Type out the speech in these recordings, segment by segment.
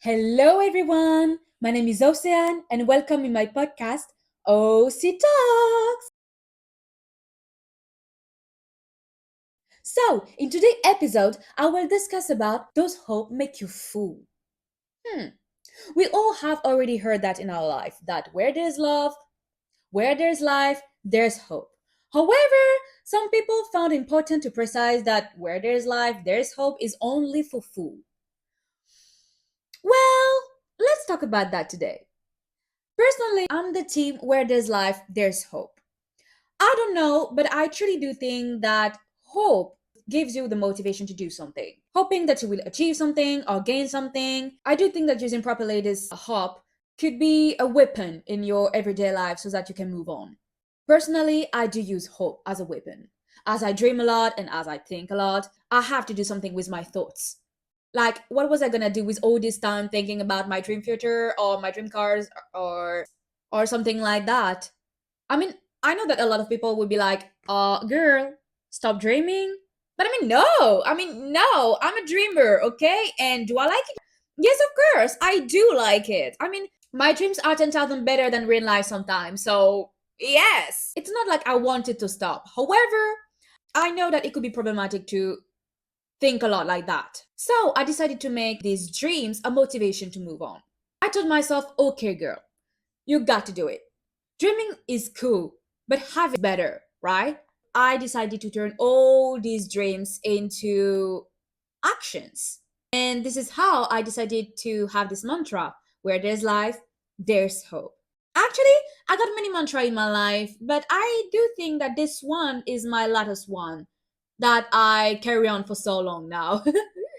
Hello, everyone. My name is Océane, and welcome in my podcast, OC Talks. So, in today's episode, I will discuss about does hope make you fool? Hmm. We all have already heard that in our life that where there's love, where there's life, there's hope. However, some people found important to precise that where there's life, there's hope is only for fool. Well, let's talk about that today. Personally, I'm the team where there's life, there's hope. I don't know, but I truly do think that hope gives you the motivation to do something. Hoping that you will achieve something or gain something. I do think that using properly this hope could be a weapon in your everyday life so that you can move on. Personally, I do use hope as a weapon. As I dream a lot and as I think a lot, I have to do something with my thoughts. Like, what was I gonna do with all this time thinking about my dream future or my dream cars or something like that? I mean, I know that a lot of people would be like, girl, stop dreaming. But no, I'm a dreamer, okay? And do I like it? Yes, of course, I do like it. I mean, my dreams are 10,000 better than real life sometimes. So, yes, it's not like I wanted to stop. However, I know that it could be problematic to think a lot like that. So, I decided to make these dreams a motivation to move on. I told myself, okay, girl, you got to do it. Dreaming is cool, but have it better, right? I decided to turn all these dreams into actions. And this is how I decided to have this mantra where there's life, there's hope. Actually, I got many mantra in my life, but I do think that this one is my latest one that I carry on for so long now.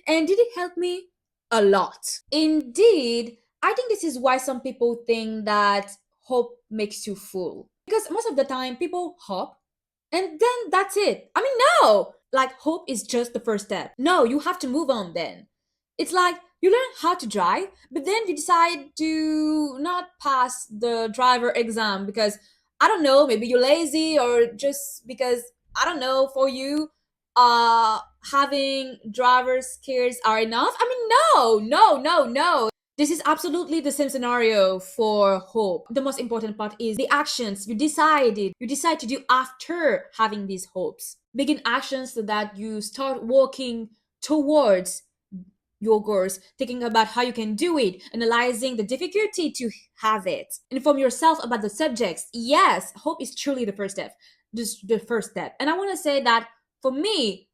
And did it help me? A lot. Indeed, I think this is why some people think that hope makes you fool. Because most of the time, people hope and then that's it. I mean, no! Like, hope is just the first step. No, you have to move on then. It's like you learn how to drive, but then you decide to not pass the driver exam because, I don't know, maybe you're lazy or just because, I don't know, for you, having driver skills are enough. I mean, no. This is absolutely the same scenario for hope. The most important part is the actions you decide to do after having these hopes. Begin actions so that you start walking towards your goals, thinking about how you can do it, analyzing the difficulty to have it. Inform yourself about the subjects. Yes, hope is truly the first step. Just the first step. And I want to say that for me,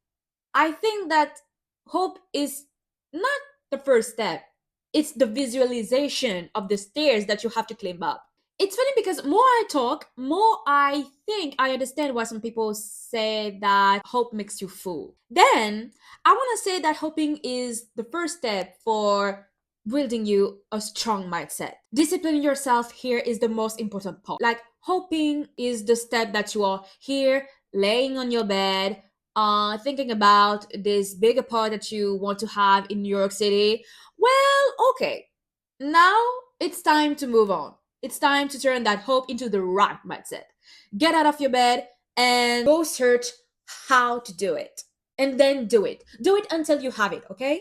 I think that hope is not the first step. It's the visualization of the stairs that you have to climb up. It's funny because more I talk, more I think I understand why some people say that hope makes you fool. Then I want to say that hoping is the first step for building you a strong mindset. Disciplining yourself here is the most important part. Like, hoping is the step that you are here laying on your bed, thinking about this bigger part that you want to have in New York City. Well, okay, now it's time to move on. It's time to turn that hope into the right mindset. Get out of your bed and go search how to do it. And then do it. Do it until you have it, okay?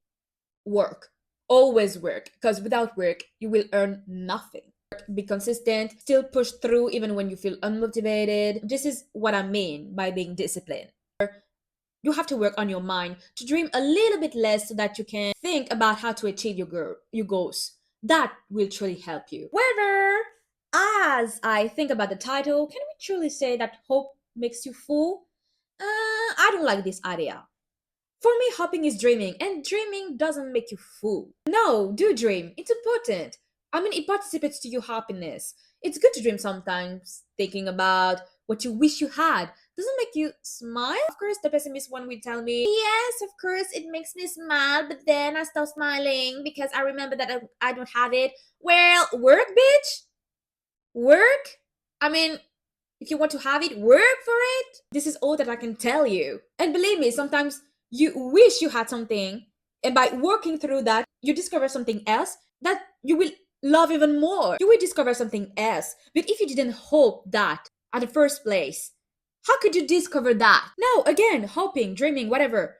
Work. Always work. Because without work, you will earn nothing. Be consistent, still push through even when you feel unmotivated. This is what I mean by being disciplined. You have to work on your mind to dream a little bit less so that you can think about how to achieve your goals. That will truly help you. However, as I think about the title, can we truly say that hope makes you fool? I don't like this idea. For me, hoping is dreaming, and dreaming doesn't make you fool. No, do dream. It's important. I mean, it participates to your happiness. It's good to dream sometimes, thinking about what you wish you had. Doesn't make you smile? Of course, the pessimist one will tell me, yes, of course, it makes me smile, but then I stop smiling because I remember that I don't have it. Well, work, bitch. Work? I mean, if you want to have it, work for it. This is all that I can tell you. And believe me, sometimes you wish you had something, and by working through that, you discover something else that you will love even more. You will discover something else. But if you didn't hope that at the first place, how could you discover that? No, again, hoping, dreaming, whatever,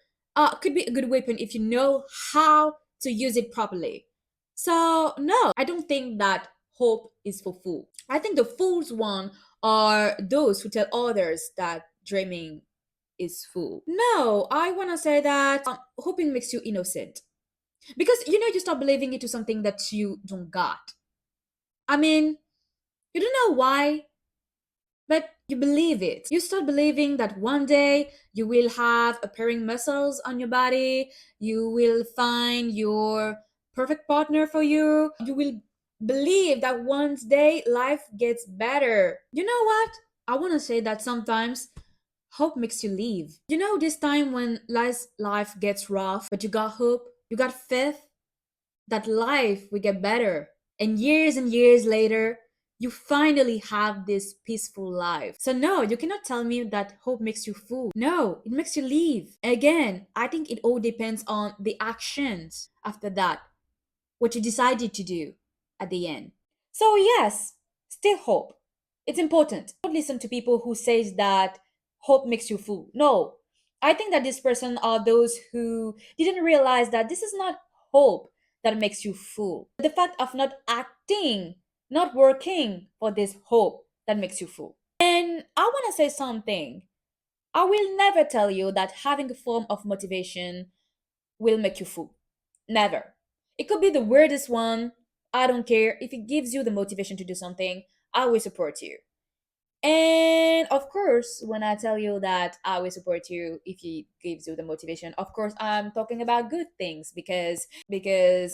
could be a good weapon if you know how to use it properly. So, no, I don't think that hope is for fools. I think the fools one are those who tell others that dreaming is fool. No, I want to say that hoping makes you innocent. Because you start believing into something that you don't got. I mean, you don't know why, but you believe it. You start believing that one day you will have appearing muscles on your body, you will find your perfect partner for you, you will believe that one day life gets better. You know what? I want to say that sometimes hope makes you leave. This time when life gets rough, but you got hope, you got faith that life will get better. And years later, you finally have this peaceful life. So, no, you cannot tell me that hope makes you fool. No, it makes you leave. Again, I think it all depends on the actions after that, what you decided to do at the end. So, yes, still hope. It's important. Don't listen to people who says that hope makes you fool. No. I think that this person are those who didn't realize that this is not hope that makes you fool. The fact of not acting, not working for this hope that makes you fool. And I want to say something. I will never tell you that having a form of motivation will make you fool. Never. It could be the weirdest one. I don't care. If it gives you the motivation to do something, I will support you. And of course, when I tell you that I will support you if it gives you the motivation, of course I'm talking about good things because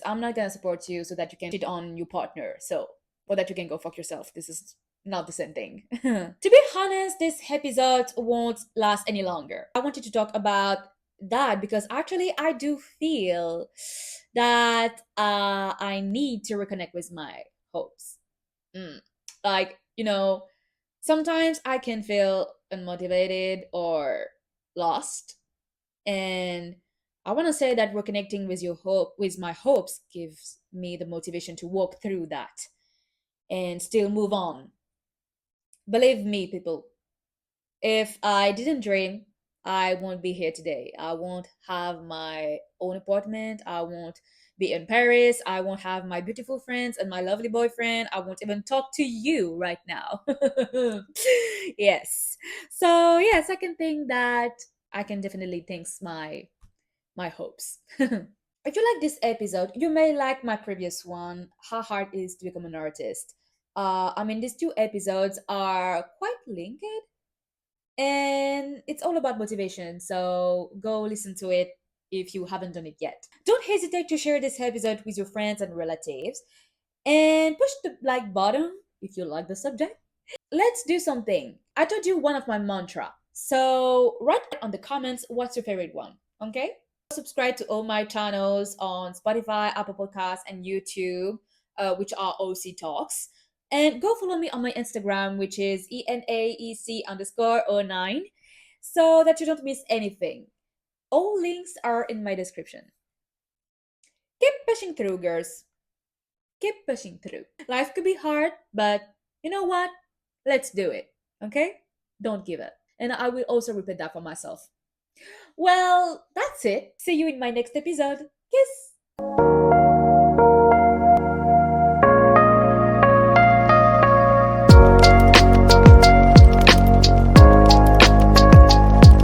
I'm not gonna support you so that you can cheat on your partner. So or that you can go fuck yourself. This is not the same thing. To be honest, this episode won't last any longer. I wanted to talk about that because actually I do feel that I need to reconnect with my hopes. Like, sometimes I can feel unmotivated or lost. And I want to say that reconnecting with my hopes gives me the motivation to walk through that and still move on. Believe me, people, if I didn't dream, I won't be here today. I won't have my own apartment. I won't be in Paris. I won't have my beautiful friends and my lovely boyfriend. I won't even talk to you right now. Yes. So, yeah, second thing that I can definitely thanks my hopes. If you like this episode, you may like my previous one, How Hard It Is to Become an Artist. I mean, these two episodes are quite linked and it's all about motivation. So go listen to it if you haven't done it yet. Don't hesitate to share this episode with your friends and relatives and push the like button if you like the subject. Let's do something. I told you one of my mantra. So write on the comments what's your favorite one. Okay? Subscribe to all my channels on Spotify, Apple Podcasts, and YouTube, which are OC Talks. And go follow me on my Instagram, which is ENAEC_09, so that you don't miss anything. All links are in my description. Keep pushing through, girls. Keep pushing through. Life could be hard, but you know what? Let's do it. Okay? Don't give up. And I will also repeat that for myself. Well, that's it. See you in my next episode. Kiss!